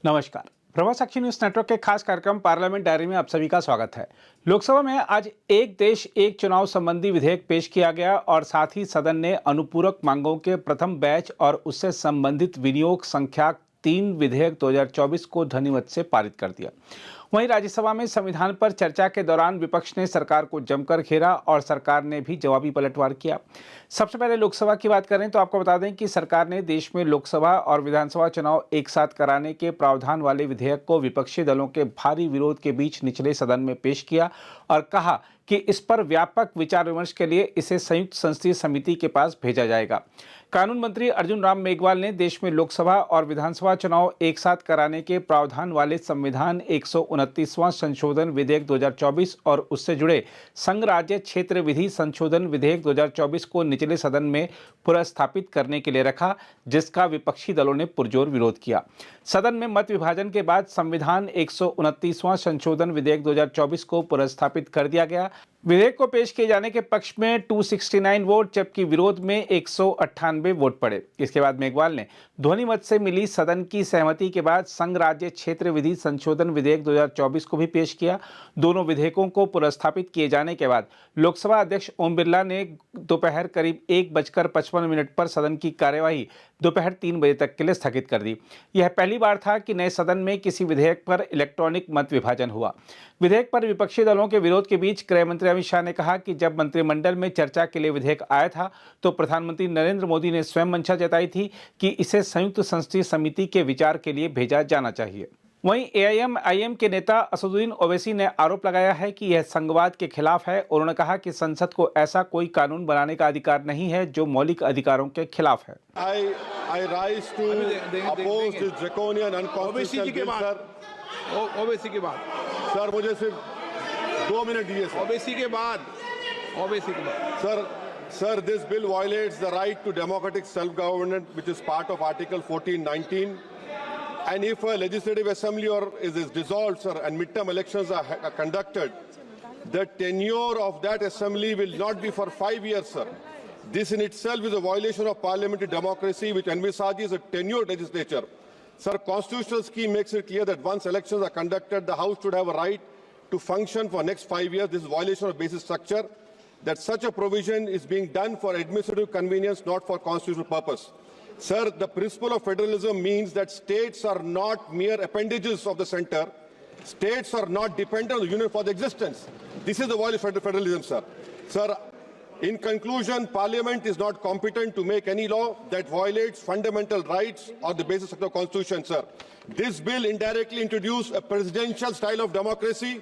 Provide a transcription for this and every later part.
नमस्कार। प्रभा साक्षी news network के खास कार्यक्रम पार्लियामेंट डायरी में आप सभी का स्वागत है। लोकसभा में आज एक देश एक चुनाव संबंधी विधेयक पेश किया गया और साथ ही सदन ने अनुपूरक मांगों के प्रथम बैच और उससे संबंधित विनियोग संख्या 3 विधेयक 2024 को ध्वनिमत से पारित कर दिया। वहीं राज्यसभा में संविधान पर चर्चा के दौरान विपक्ष ने सरकार को जमकर घेरा और सरकार ने भी जवाबी पलटवार किया। सबसे पहले लोकसभा की बात करें तो आपको बता दें कि सरकार ने देश में लोकसभा और विधानसभा चुनाव एक साथ कराने के प्रावधान वाले विधेयक को विपक्षी दलों के भारी विरोध के बीच निचले सदन में पेश किया और कहा कि इस पर व्यापक विचार विमर्श के लिए इसे संयुक्त संसदीय समिति के पास भेजा जाएगा। कानून मंत्री अर्जुन राम मेघवाल ने देश में लोकसभा और विधानसभा चुनाव एक साथ कराने के प्रावधान वाले संविधान 129वां संशोधन विधेयक 2024 और उससे जुड़े संघ राज्य क्षेत्र विधि संशोधन विधेयक 2024 को निचले सदन में पुनर्स्थापित करने के लिए रखा, जिसका विपक्षी दलों ने पुरजोर विरोध किया। सदन में मत विभाजन के बाद संविधान 129वां संशोधन विधेयक 2024 को पुनर्स्थापित कर दिया गया। विधेयक को पेश किए जाने के पक्ष में 269 वोट जबकि विरोध में 198 वोट पड़े। इसके बाद मेघवाल ने ध्वनि मत से मिली सदन की सहमति के बाद संघ राज्य क्षेत्र विधि संशोधन विधेयक 2024 को भी पेश किया। दोनों विधेयकों को पुनर्स्थापित किए जाने के बाद लोकसभा अध्यक्ष ओम बिरला ने दोपहर करीब 1:55 पर सदन की कार्यवाही दोपहर 3 बजे तक के लिए स्थगित कर दी। यह पहली बार था कि नए सदन में किसी विधेयक पर इलेक्ट्रॉनिक मत विभाजन हुआ। विधेयक पर विपक्षी दलों के विरोध के बीच गृह मंत्री अमित शाह ने कहा कि जब मंत्रिमंडल में चर्चा के लिए विधेयक आया था तो प्रधानमंत्री नरेंद्र मोदी ने स्वयं मंशा जताई थी कि इसे संयुक्त संसदीय समिति के विचार के लिए भेजा जाना चाहिए। वहीं एआईएम के नेता असदुद्दीन ओवैसी ने आरोप लगाया है कि यह संघवाद के खिलाफ है। उन्होंने कहा कि संसद को ऐसा कोई कानून बनाने का अधिकार नहीं है जो मौलिक अधिकारों के खिलाफ है। I rise to oppose this draconian unconstitutional bill, sir. Owaisi के बाद सर मुझे सिर्फ 2 मिनट दीजिए सर। ओवैसी के बाद Sir, this bill violates the right to democratic self-government, which is part of Article 1419. And if a legislative assembly is dissolved, sir, and midterm elections are conducted, the tenure of that assembly will not be for 5 years, sir. This in itself is a violation of parliamentary democracy, which envisages a tenured legislature. Sir, constitutional scheme makes it clear that once elections are conducted, the House should have a right to function for next 5 years. This is violation of basic structure. That such a provision is being done for administrative convenience, not for constitutional purpose. Sir, the principle of federalism means that states are not mere appendages of the center. States are not dependent on the union for their existence. This is the violation of federalism, sir. Sir, in conclusion, Parliament is not competent to make any law that violates fundamental rights or the basis of the Constitution, sir. This bill indirectly introduced a presidential style of democracy.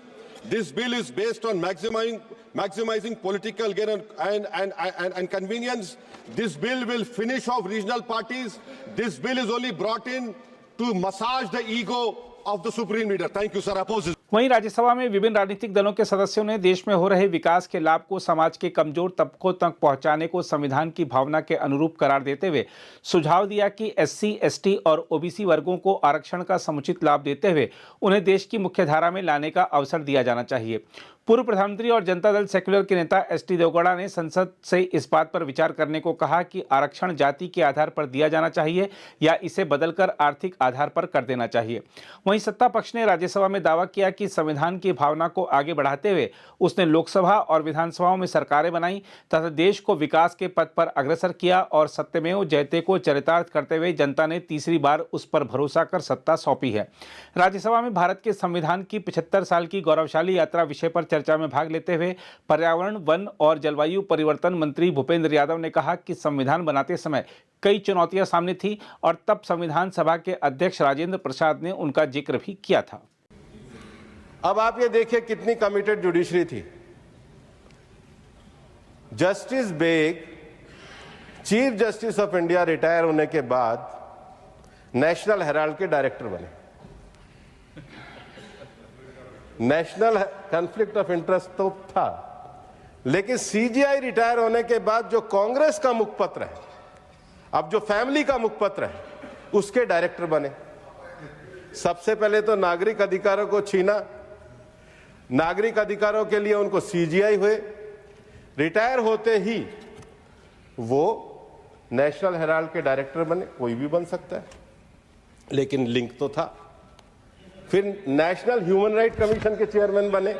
This bill is based on maximizing political gain and convenience. This bill will finish off regional parties. This bill is only brought in to massage the ego of the supreme leader. Thank you, sir. Oppose this. वहीं राज्यसभा में विभिन्न राजनीतिक दलों के सदस्यों ने देश में हो रहे विकास के लाभ को समाज के कमजोर तबकों तक पहुंचाने को संविधान की भावना के अनुरूप करार देते हुए सुझाव दिया कि एससी, एसटी और ओबीसी वर्गों को आरक्षण का समुचित लाभ देते हुए उन्हें देश की मुख्यधारा में लाने का अवसर दिया जाना चाहिए। पूर्व प्रधानमंत्री और जनता दल सेक्युलर के नेता एसटी देवगौड़ा ने संसद से इस बात पर विचार करने को कहा कि आरक्षण जाति के आधार पर दिया जाना चाहिए या इसे बदलकर आर्थिक आधार पर कर देना चाहिए। वहीं सत्ता पक्ष ने राज्यसभा में दावा किया कि संविधान की भावना को आगे बढ़ाते हुए उसने लोकसभा और विधानसभाओं में सरकारें बनाई तथा देश को विकास के पथ पर अग्रसर किया और सत्यमेव जयते को चरितार्थ करते हुए जनता ने तीसरी बार उस पर भरोसा कर सत्ता सौंपी है। राज्यसभा में भारत के संविधान की 75 साल की गौरवशाली यात्रा विषय पर चर्चा में भाग लेते हुए पर्यावरण, वन और जलवायु परिवर्तन मंत्री भूपेंद्र यादव ने कहा कि संविधान बनाते समय कई चुनौतियां सामने थी और तब संविधान सभा के अध्यक्ष राजेंद्र प्रसाद ने उनका जिक्र भी किया था। अब आप ये देखिए कितनी कमिटेड जुडिशरी थी। Justice Beg chief justice of India retire होने के बाद नेशनल हेराल्ड के डायरेक्टर बने। नेशनल कॉन्फ्लिक्ट ऑफ इंटरेस्ट तो था, लेकिन सीजीआई रिटायर होने के बाद जो कांग्रेस का मुखपत्र है, अब जो फैमिली का मुखपत्र है, उसके डायरेक्टर बने। सबसे पहले तो नागरिक अधिकारों को छीना, नागरिक अधिकारों के लिए उनको सीजीआई हुए, रिटायर होते ही वो नेशनल हेराल्ड के डायरेक्टर बने। कोई भी बन सकता है, लेकिन लिंक तो था। फिर नेशनल ह्यूमन राइट कमीशन के चेयरमैन बने,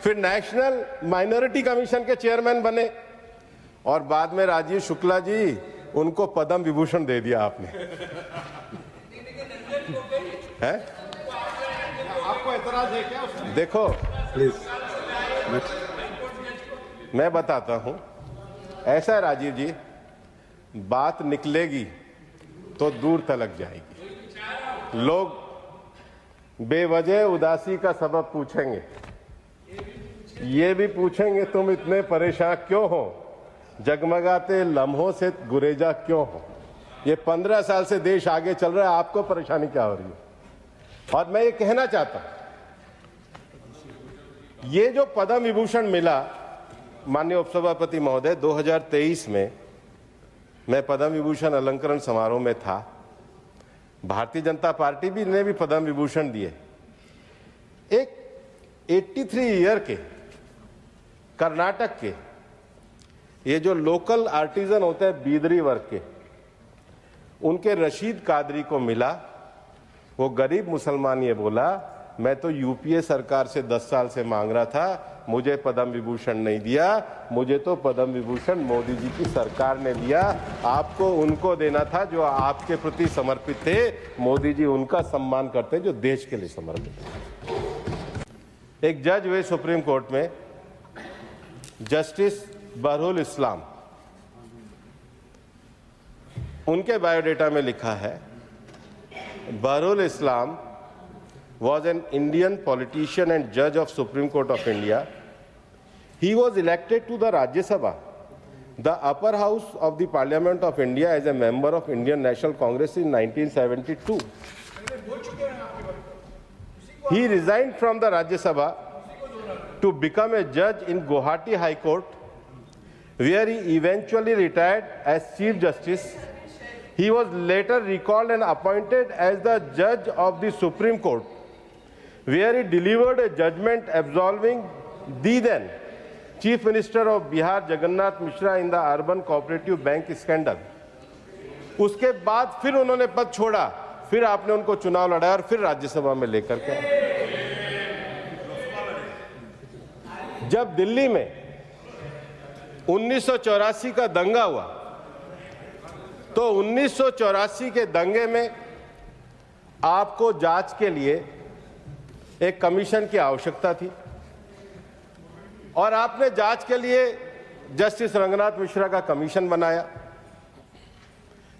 फिर नेशनल माइनॉरिटी कमीशन के चेयरमैन बने, और बाद में राजीव शुक्ला जी उनको पद्म विभूषण दे दिया आपने। है? आपको एतराज है क्या उसमें? देखो प्लीज, मैं बताता हूं, ऐसा है राजीव जी, बात निकलेगी तो दूर तलक जाएगी। लोग बेवजह उदासी का सबब पूछेंगे, ये भी पूछेंगे तुम इतने परेशान क्यों हो, जगमगाते लम्हों से गुरेजा क्यों हो। ये 15 साल से देश आगे चल रहा है, आपको परेशानी क्या हो रही है? और मैं ये कहना चाहता हूं, ये जो पद्म विभूषण मिला माननीय उपसभापति महोदय, 2023 में मैं पद्म विभूषण अलंकरण समारोह में था। भारतीय जनता पार्टी भी ने भी पद्म विभूषण दिए। एक 83 ईयर के कर्नाटक के ये जो लोकल आर्टिजन होते हैं बीदरी वर्ग के, उनके रशीद कादरी को मिला। वो गरीब मुसलमान ये बोला, मैं तो यूपीए सरकार से 10 साल से मांग रहा था, मुझे पद्म विभूषण नहीं दिया, मुझे तो पद्म विभूषण मोदी जी की सरकार ने दिया, आपको उनको देना था जो आपके प्रति समर्पित थे। मोदी जी उनका सम्मान करते हैं जो देश के लिए समर्पित थे। एक जज हुए सुप्रीम कोर्ट में, जस्टिस बहरुल इस्लाम, उनके बायोडेटा में लिखा है, बहरुल इस्लाम was an Indian politician and judge of Supreme Court of India. He was elected to the Rajya Sabha, the upper house of the Parliament of India, as a member of Indian National Congress in 1972. He resigned from the Rajya Sabha to become a judge in Guwahati High Court, where he eventually retired as Chief Justice. He was later recalled and appointed as the judge of the Supreme Court, where he delivered a judgment absolving the then Chief Minister of Bihar Jagannath Mishra in the Urban Cooperative Bank scandal. उसके बाद फिर उन्होंने पद छोड़ा, फिर आपने उनको चुनाव लड़ाया और फिर राज्यसभा में लेकर के। जब दिल्ली में 1984 का दंगा हुआ, तो 1984 के दंगे में आपको जांच के लिए एक कमीशन की आवश्यकता थी, और आपने जांच के लिए जस्टिस रंगनाथ मिश्रा का कमीशन बनाया।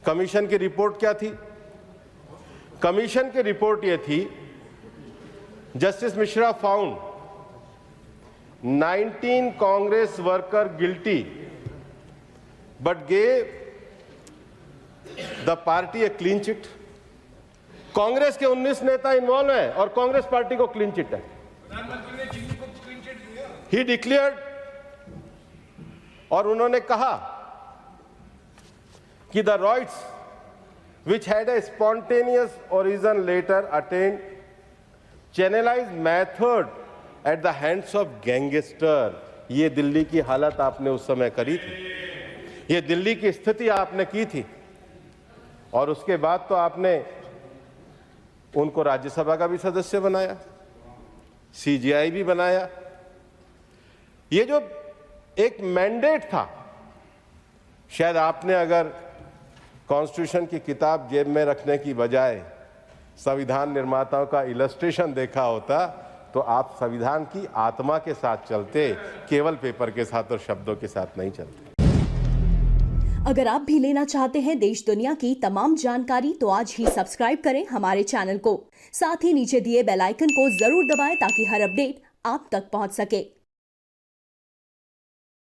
कमीशन की रिपोर्ट क्या थी? कमीशन की रिपोर्ट यह थी, justice Mishra found 19 Congress worker guilty but gave the party a clean chit. Congress के 19 नेता इन्वॉल्व हैं और कांग्रेस पार्टी को क्लीन चिट है। ही डिक्लेयर्ड, और उन्होंने कहा कि the rights which had a spontaneous origin later attained channelized method at the hands of gangster। ये दिल्ली की हालत आपने उस समय करी थी, ये दिल्ली की स्थिति आपने की थी, और उसके बाद तो आपने उनको राज्यसभा का भी सदस्य बनाया, सीजीआई भी बनाया। ये जो एक मैंडेट था, शायद आपने अगर कॉन्स्टिट्यूशन की किताब जेब में रखने की बजाय संविधान निर्माताओं का इलस्ट्रेशन देखा होता, तो आप संविधान की आत्मा के साथ चलते, केवल पेपर के साथ और शब्दों के साथ नहीं चलते। अगर आप भी लेना चाहते हैं देश दुनिया की तमाम जानकारी, तो आज ही सब्सक्राइब करें हमारे चैनल को। साथ ही नीचे दिए बेल आइकन को जरूर दबाएं ताकि हर अपडेट आप तक पहुंच सके।